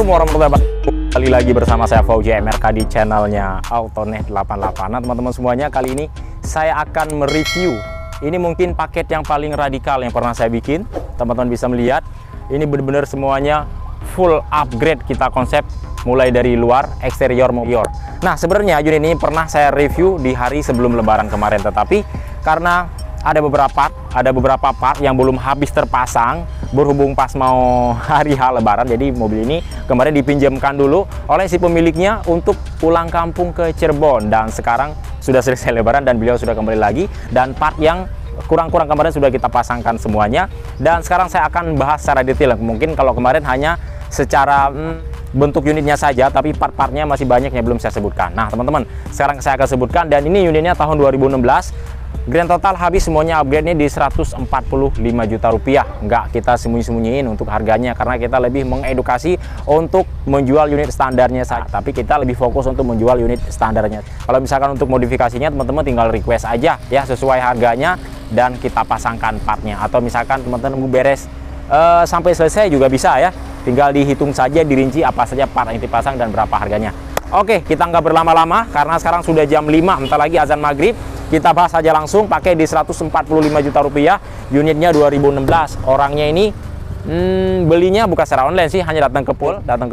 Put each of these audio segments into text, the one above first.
Assalamualaikum warahmatullahi wabarakatuh. Kembali lagi bersama saya Fauzi MRK di channelnya Autonet 88. Nah teman-teman semuanya, kali ini saya akan mereview. Ini mungkin paket yang paling radikal yang pernah saya bikin. Teman-teman bisa melihat, ini benar-benar semuanya full upgrade kita konsep, mulai dari luar, eksterior maupun interior. Nah sebenarnya unit ini pernah saya review di hari sebelum lebaran kemarin, tetapi karena ada beberapa part yang belum habis terpasang berhubung pas mau hari H lebaran, jadi mobil ini kemarin dipinjamkan dulu oleh si pemiliknya untuk pulang kampung ke Cirebon, dan sekarang sudah selesai lebaran dan beliau sudah kembali lagi, dan part yang kurang-kurang kemarin sudah kita pasangkan semuanya. Dan sekarang saya akan bahas secara detail. Mungkin kalau kemarin hanya secara bentuk unitnya saja, tapi part-partnya masih banyak yang belum saya sebutkan. Nah teman-teman, sekarang saya akan sebutkan, dan ini unitnya tahun 2016. Grand total habis semuanya upgrade-nya di 145 juta rupiah. Enggak kita sembunyi-sembunyiin untuk harganya, karena kita lebih mengedukasi untuk menjual unit standarnya saja, tapi kita lebih fokus untuk menjual unit standarnya. Kalau misalkan untuk modifikasinya, teman-teman tinggal request aja ya sesuai harganya, dan kita pasangkan partnya. Atau misalkan teman-teman mau beres sampai selesai juga bisa ya, tinggal dihitung saja, dirinci apa saja part yang dipasang dan berapa harganya. Oke, kita nggak berlama-lama karena sekarang sudah jam 5, bentar lagi azan maghrib. Kita bahas saja langsung, pakai di 145 juta rupiah, unitnya 2016. Orangnya ini belinya bukan secara online sih, hanya datang ke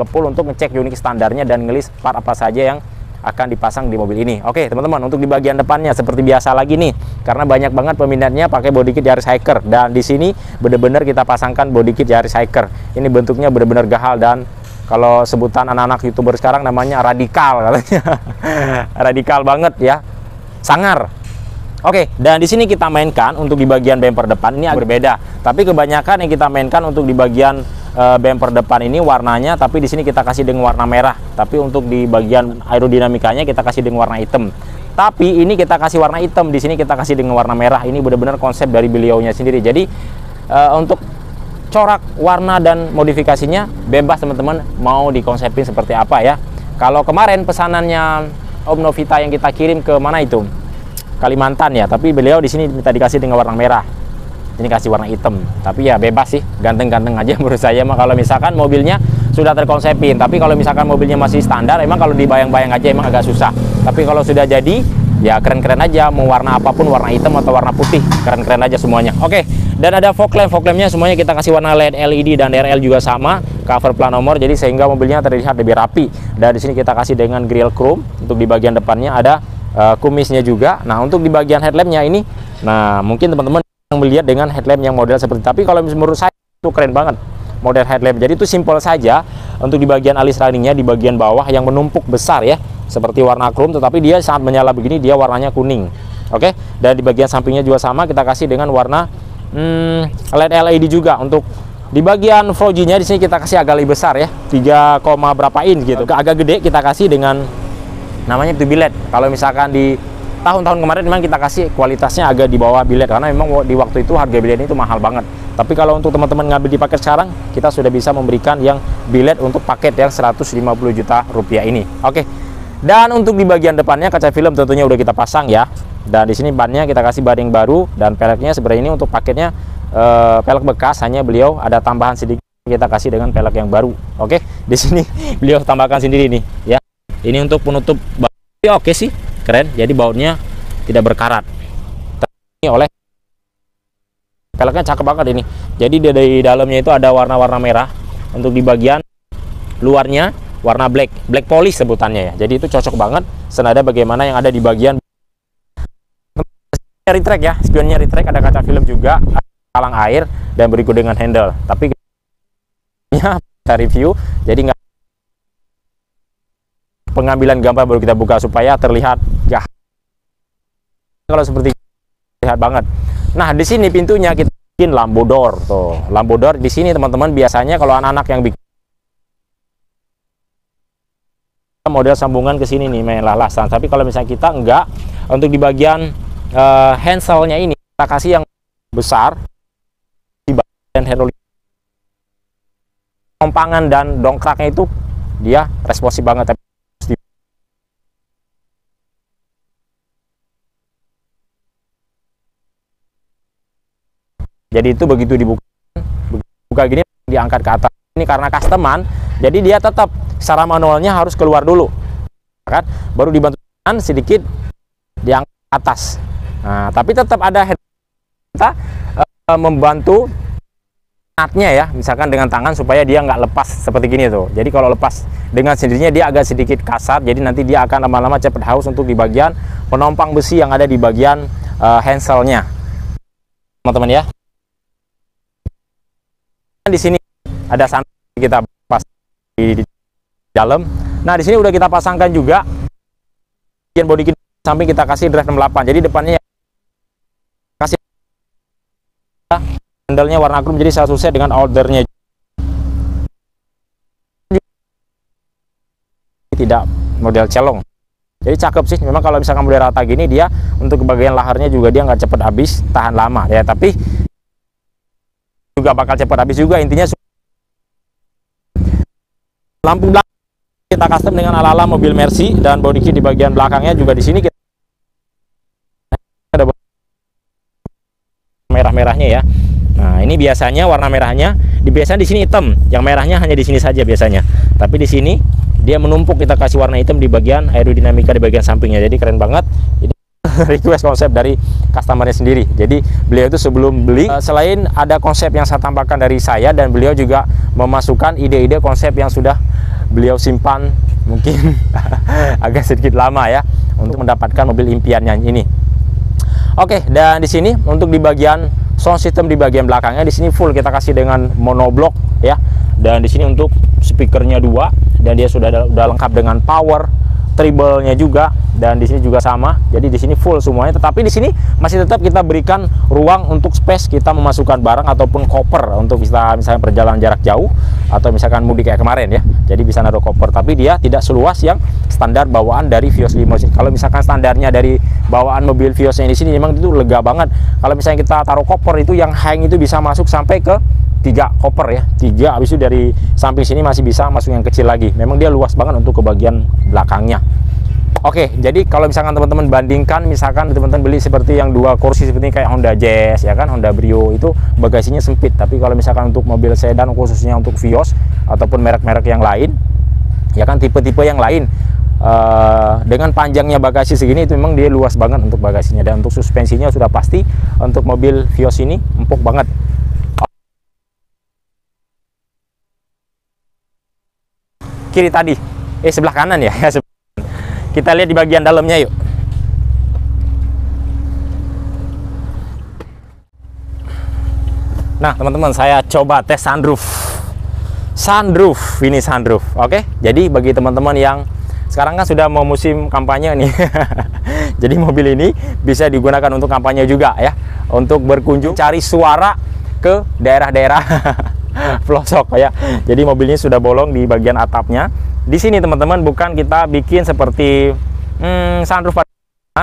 pool untuk ngecek unit standarnya dan ngelis part apa saja yang akan dipasang di mobil ini. Oke teman-teman, untuk di bagian depannya seperti biasa lagi nih, karena banyak banget peminatnya pakai body kit Yaris Hiker, dan di sini benar-benar kita pasangkan body kit Yaris Hiker. Ini bentuknya benar-benar gahal, dan kalau sebutan anak-anak YouTuber sekarang namanya radikal katanya. Radikal banget ya, sangar. Oke, dan di sini kita mainkan untuk di bagian bumper depan ini agak berbeda. Tapi kebanyakan yang kita mainkan untuk di bagian bumper depan ini warnanya, tapi di sini kita kasih dengan warna merah. Tapi untuk di bagian aerodinamikanya kita kasih dengan warna hitam. Tapi ini kita kasih warna hitam, di sini kita kasih dengan warna merah. Ini benar-benar konsep dari beliaunya sendiri. Jadi untuk corak warna dan modifikasinya bebas teman-teman mau dikonsepin seperti apa ya. Kalau kemarin pesanannya Om Novita yang kita kirim ke mana itu? Kalimantan ya, tapi beliau di sini minta dikasih dengan warna merah. Ini kasih warna hitam. Tapi ya bebas sih, ganteng-ganteng aja menurut saya mah, kalau misalkan mobilnya sudah terkonsepin. Tapi kalau misalkan mobilnya masih standar, emang kalau dibayang-bayang aja emang agak susah. Tapi kalau sudah jadi, ya keren-keren aja, mau warna apapun, warna hitam atau warna putih, keren-keren aja semuanya. Oke, dan ada fog lamp-nya semuanya kita kasih warna LED, LED dan RL juga sama, cover plat nomor, jadi sehingga mobilnya terlihat lebih rapi. Dan di sini kita kasih dengan grill chrome. Untuk di bagian depannya ada kumisnya juga. Nah untuk di bagian headlampnya ini, nah mungkin teman-teman yang melihat dengan headlamp yang model seperti, tapi kalau menurut saya itu keren banget model headlamp. Jadi itu simpel saja. Untuk di bagian alis runningnya di bagian bawah yang menumpuk besar ya, seperti warna chrome, tetapi dia saat menyala begini dia warnanya kuning. Oke, dan di bagian sampingnya juga sama, kita kasih dengan warna LED LED juga. Untuk di bagian Fuji-nya di sini kita kasih agak lebih besar ya, 3, berapa inch gitu. Agak gede kita kasih dengan namanya itu billet. Kalau misalkan di tahun-tahun kemarin memang kita kasih kualitasnya agak di bawah billet, karena memang di waktu itu harga billet itu mahal banget. Tapi kalau untuk teman-teman ngambil di paket sekarang, kita sudah bisa memberikan yang billet untuk paket yang 150 juta rupiah ini. Oke. Dan untuk di bagian depannya kaca film tentunya udah kita pasang ya. Dan di sini bannya kita kasih ban yang baru, dan peleknya sebenarnya ini untuk paketnya pelek bekas, hanya beliau ada tambahan sedikit, kita kasih dengan pelek yang baru. Oke. Di sini beliau tambahkan sendiri nih ya. Ini untuk penutup baut, oke sih, keren. Jadi bautnya tidak berkarat. Ini oleh peleknya cakep banget ini. Jadi dari dalamnya itu ada warna-warna merah. Untuk di bagian luarnya warna black polish sebutannya ya. Jadi itu cocok banget senada bagaimana yang ada di bagian retract ya. Spionnya retract, ada kaca film juga, palang air, dan berikut dengan handle. Tapi kita review, jadi nggak pengambilan gambar baru kita buka supaya terlihat ya. Kalau seperti terlihat banget. Nah di sini pintunya kita bikin lampu door tuh. Lampu door di sini teman-teman, biasanya kalau anak-anak yang bikin model sambungan ke sini nih main lalasan. Tapi kalau misalnya kita enggak, untuk di bagian handselnya ini kita kasih yang besar di bagian handle. Kompangan dan dongkraknya itu dia responsif banget. Jadi itu begitu dibuka gini, diangkat ke atas. Ini karena customan Jadi dia tetap secara manualnya harus keluar dulu, kan? Baru dibantu sedikit di atas. Nah, tapi tetap ada kita membantu nutnya ya, misalkan dengan tangan supaya dia nggak lepas seperti gini tuh. Jadi kalau lepas dengan sendirinya dia agak sedikit kasar, jadi nanti dia akan lama-lama cepat haus untuk di bagian penompang besi yang ada di bagian handselnya, teman-teman ya. Di sini ada samping kita pas di dalam. Nah, di sini udah kita pasangkan juga bagian bodi kit samping, kita kasih drive 68. Jadi depannya kasih handle-nya warna krom, jadi saya selesai dengan ordernya. Tidak model celong. Jadi cakep sih. Memang kalau misalkan model rata gini, dia untuk bagian laharnya juga dia nggak cepet habis, tahan lama ya. Tapi juga bakal cepet habis juga. Intinya lampu belakang kita custom dengan ala-ala mobil Mercy, dan body kit di bagian belakangnya juga di sini kita ada merah-merahnya ya. Nah, ini biasanya warna merahnya, biasanya di sini hitam, yang merahnya hanya di sini saja biasanya. Tapi di sini dia menumpuk, kita kasih warna hitam di bagian aerodinamika di bagian sampingnya. Jadi keren banget. Ini request konsep dari customernya sendiri. Jadi beliau itu sebelum beli, selain ada konsep yang saya tambahkan dari saya, dan beliau juga memasukkan ide-ide konsep yang sudah beliau simpan mungkin agak sedikit lama ya, untuk mendapatkan mobil impiannya ini. Oke, dan di sini untuk di bagian sound system di bagian belakangnya di sini full kita kasih dengan monoblock ya. Dan di sini untuk speakernya 2, dan dia sudah lengkap dengan power treble-nya juga, dan di sini juga sama. Jadi di sini full semuanya, tetapi di sini masih tetap kita berikan ruang untuk space kita memasukkan barang ataupun koper untuk bisa misalnya perjalanan jarak jauh atau misalkan mudik kayak kemarin ya. Jadi bisa naruh koper, tapi dia tidak seluas yang standar bawaan dari Vios Limousine. Kalau misalkan standarnya dari bawaan mobil Viosnya di sini memang itu lega banget. Kalau misalnya kita taruh koper itu yang hang itu bisa masuk sampai ke 3 koper ya, 3. Habis itu dari samping sini masih bisa masuk yang kecil lagi. Memang dia luas banget untuk ke bagian belakangnya. Oke, jadi kalau misalkan teman-teman bandingkan, misalkan teman-teman beli seperti yang 2 kursi seperti kayak Honda Jazz ya kan, Honda Brio, itu bagasinya sempit. Tapi kalau misalkan untuk mobil sedan khususnya untuk Vios ataupun merek-merek yang lain ya kan, tipe-tipe yang lain, dengan panjangnya bagasi segini itu memang dia luas banget untuk bagasinya. Dan untuk suspensinya sudah pasti untuk mobil Vios ini empuk banget. Kiri tadi, sebelah kanan ya, kita lihat di bagian dalamnya yuk. Nah teman-teman, saya coba tes sunroof. Ini sunroof. Oke, jadi bagi teman-teman yang sekarang kan sudah mau musim kampanye nih jadi mobil ini bisa digunakan untuk kampanye juga ya, untuk berkunjung cari suara ke daerah-daerah pelosok ya. Jadi mobilnya sudah bolong di bagian atapnya. Di sini teman-teman bukan kita bikin seperti sunroof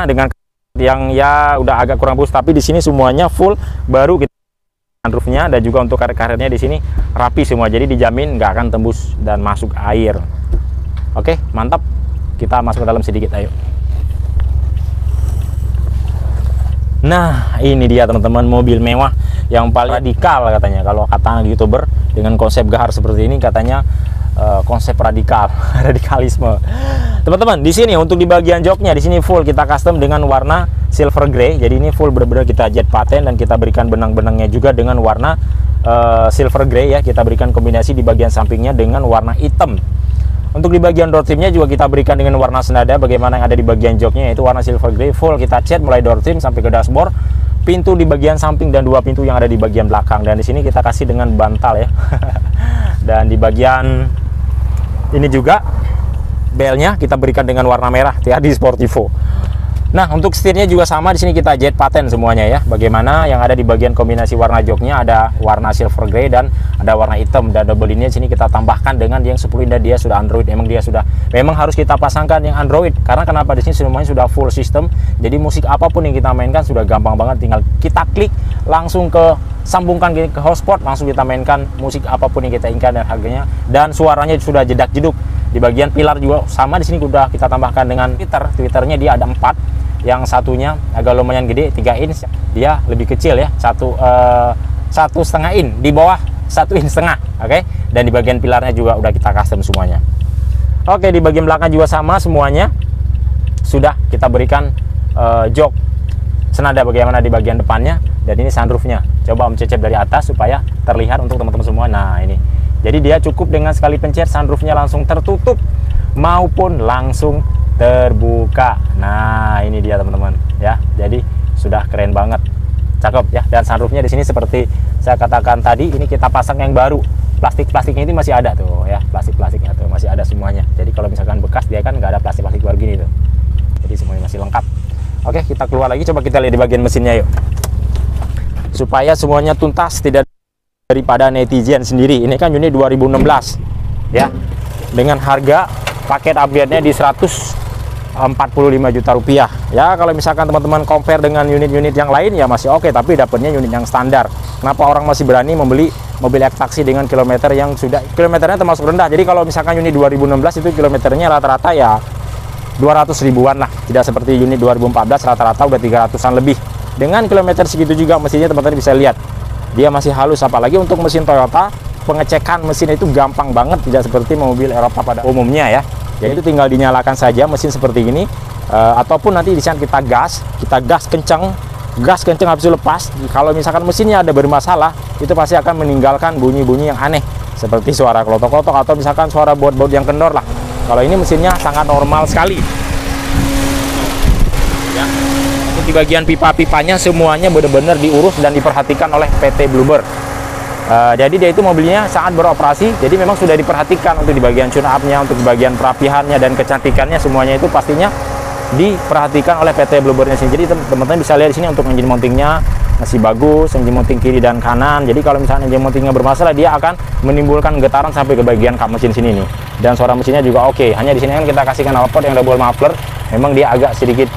dengan yang ya udah agak kurang bagus, tapi di sini semuanya full baru kita sunroofnya, dan juga untuk karet-karetnya di sini rapi semua. Jadi dijamin nggak akan tembus dan masuk air. Oke, mantap. Kita masuk ke dalam sedikit, ayo. Nah, ini dia teman-teman, mobil mewah yang paling radikal katanya. Kalau kata YouTuber dengan konsep gahar seperti ini katanya konsep radikal, radikalisme. Teman-teman, di sini untuk di bagian joknya di sini full kita custom dengan warna silver grey. Jadi ini full benar-benar kita jet paten, dan kita berikan benang-benangnya juga dengan warna silver grey ya. Kita berikan kombinasi di bagian sampingnya dengan warna hitam. Untuk di bagian door trimnya juga kita berikan dengan warna senada bagaimana yang ada di bagian joknya, yaitu warna silver grey. Full kita cat mulai door trim sampai ke dashboard, pintu di bagian samping, dan 2 pintu yang ada di bagian belakang. Dan di sini kita kasih dengan bantal ya. Dan di bagian ini juga belnya kita berikan dengan warna merah ya, di Sportivo. Nah, untuk setirnya juga sama, di sini kita jet paten semuanya ya. Bagaimana yang ada di bagian kombinasi warna joknya ada warna silver grey dan ada warna hitam, dan double ini sini kita tambahkan dengan yang 10 indah, dia sudah Android. Memang harus kita pasangkan yang Android, karena kenapa di sini semuanya sudah full system. Jadi musik apapun yang kita mainkan sudah gampang banget, tinggal kita klik langsung ke sambungkan ke hotspot, langsung kita mainkan musik apapun yang kita inginkan, dan harganya dan suaranya sudah jedak-jeduk. Di bagian pilar juga sama, di sini sudah kita tambahkan dengan Twitternya dia ada 4. Yang satunya agak lumayan gede, 3 inch, dia lebih kecil ya, 1,5 in di bawah 1,5 inch, oke. Dan di bagian pilarnya juga udah kita custom semuanya. Oke, di bagian belakang juga sama semuanya. Sudah kita berikan jok senada bagaimana di bagian depannya. Dan ini sunroofnya. Coba Om cecep dari atas supaya terlihat untuk teman-teman semua. Nah, ini. Jadi dia cukup dengan sekali pencet sunroofnya langsung tertutup maupun langsung terbuka. Nah, ini dia teman-teman ya. Jadi sudah keren banget. Cakep ya. Dan sunroofnya di sini seperti saya katakan tadi, ini kita pasang yang baru. Plastiknya ini masih ada tuh ya. Plastiknya tuh masih ada semuanya. Jadi kalau misalkan bekas dia kan nggak ada plastik baru gini tuh. Jadi semuanya masih lengkap. Oke, kita keluar lagi, coba kita lihat di bagian mesinnya yuk. Supaya semuanya tuntas, tidak daripada netizen sendiri. Ini kan unit 2016 ya. Dengan harga paket upgrade-nya di 145 juta rupiah ya. Kalau misalkan teman-teman compare dengan unit-unit yang lain ya masih oke, tapi dapatnya unit yang standar. Kenapa orang masih berani membeli mobil taksi dengan kilometer yang sudah kilometernya termasuk rendah? Jadi kalau misalkan unit 2016 itu kilometernya rata-rata ya 200 ribuan lah, tidak seperti unit 2014 rata-rata udah 300-an lebih. Dengan kilometer segitu juga mesinnya teman-teman bisa lihat dia masih halus. Apalagi untuk mesin Toyota, pengecekan mesin itu gampang banget, tidak seperti mobil Eropa pada umumnya ya. Jadi itu tinggal dinyalakan saja mesin seperti ini, ataupun nanti di saat kita gas kencang habis itu lepas. Kalau misalkan mesinnya ada bermasalah, itu pasti akan meninggalkan bunyi-bunyi yang aneh seperti suara klotok-klotok atau misalkan suara baut-baut yang kendor lah. Kalau ini mesinnya sangat normal sekali ya. Untuk di bagian pipa-pipanya semuanya benar-benar diurus dan diperhatikan oleh PT Bluebird. Jadi dia itu mobilnya saat beroperasi, jadi memang sudah diperhatikan untuk di bagian tune up-nya, untuk di bagian perapihannya dan kecantikannya, semuanya itu pastinya diperhatikan oleh PT Bluebird-nya sini. Jadi teman-teman bisa lihat di sini untuk engine mountingnya masih bagus, engine mounting kiri dan kanan. Jadi kalau misalnya engine mountingnya bermasalah, dia akan menimbulkan getaran sampai ke bagian kap mesin sini nih. Dan suara mesinnya juga oke. Hanya di sini kan kita kasihkan knalpot yang double muffler, memang dia agak sedikit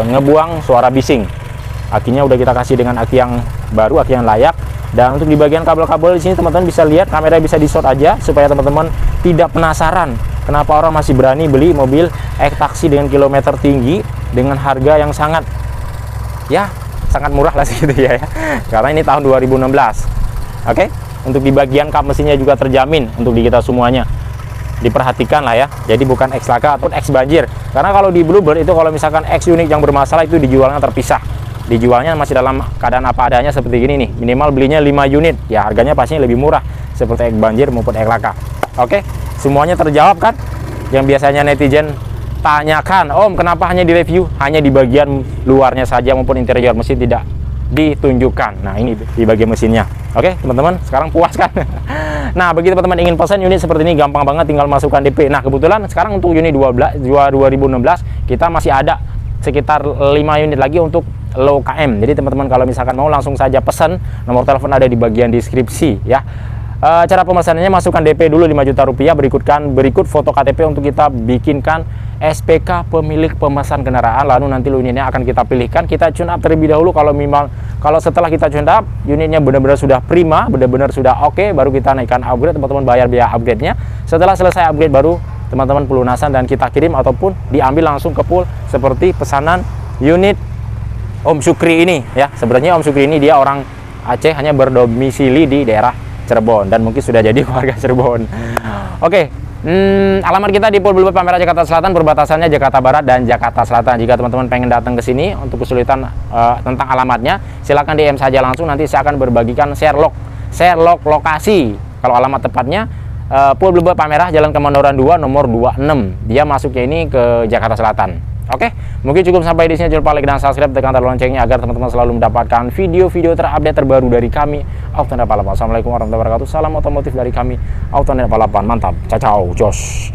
ngebuang suara bising. Akinya udah kita kasih dengan aki yang baru, aki yang layak. Dan untuk di bagian kabel-kabel di sini teman-teman bisa lihat, kamera bisa di-shot aja supaya teman-teman tidak penasaran kenapa orang masih berani beli mobil taksi dengan kilometer tinggi dengan harga yang sangat murah lah segitu ya. Karena ini tahun 2016. Oke. Untuk di bagian kap mesinnya juga terjamin untuk di kita semuanya. Diperhatikan lah ya. Jadi bukan X laka ataupun X banjir. Karena kalau di Bluebird itu kalau misalkan X unit yang bermasalah itu dijualnya terpisah. Dijualnya masih dalam keadaan apa adanya seperti gini nih. Minimal belinya 5 unit. Ya harganya pastinya lebih murah seperti X banjir maupun X laka. Oke, semuanya terjawab kan? Yang biasanya netizen tanyakan, Om kenapa hanya di review? Hanya di bagian luarnya saja maupun interior mesin tidak ditunjukkan. Nah ini di bagian mesinnya. Oke teman-teman, sekarang puas kan? Nah bagi teman-teman ingin pesan unit seperti ini gampang banget, tinggal masukkan DP. Nah kebetulan sekarang untuk unit 2016 kita masih ada sekitar 5 unit lagi untuk low KM. Jadi teman-teman kalau misalkan mau langsung saja pesan, nomor telepon ada di bagian deskripsi ya. Cara pemesanannya masukkan DP dulu 5 juta rupiah, berikut foto KTP untuk kita bikinkan SPK pemilik pemesan kendaraan, lalu nanti unitnya akan kita pilihkan, kita tune up terlebih dahulu. Kalau setelah kita tune up unitnya benar-benar sudah prima, benar-benar sudah oke, baru kita naikkan upgrade, teman-teman bayar biaya upgrade-nya. Setelah selesai upgrade baru teman-teman pelunasan dan kita kirim ataupun diambil langsung ke pool seperti pesanan unit Om Sukri ini ya. Sebenarnya Om Sukri ini dia orang Aceh, hanya berdomisili di daerah Cirebon dan mungkin sudah jadi warga Cirebon. Oke, alamat kita di Pool Bluebird Palmerah Jakarta Selatan, perbatasannya Jakarta Barat dan Jakarta Selatan. Jika teman-teman pengen datang ke sini untuk kesulitan tentang alamatnya, silakan DM saja langsung, nanti saya akan berbagikan share log lokasi. Kalau alamat tepatnya Pool Bluebird Palmerah, Jalan Kemandoran 2 nomor 26. Dia masuknya ini ke Jakarta Selatan. Oke, mungkin cukup sampai di sini. Jangan lupa like dan subscribe, tekan tombol loncengnya agar teman-teman selalu mendapatkan video-video terupdate terbaru dari kami Autonet 88. Assalamualaikum warahmatullahi wabarakatuh. Salam otomotif dari kami Autonet 88. Mantap, ciao, jos.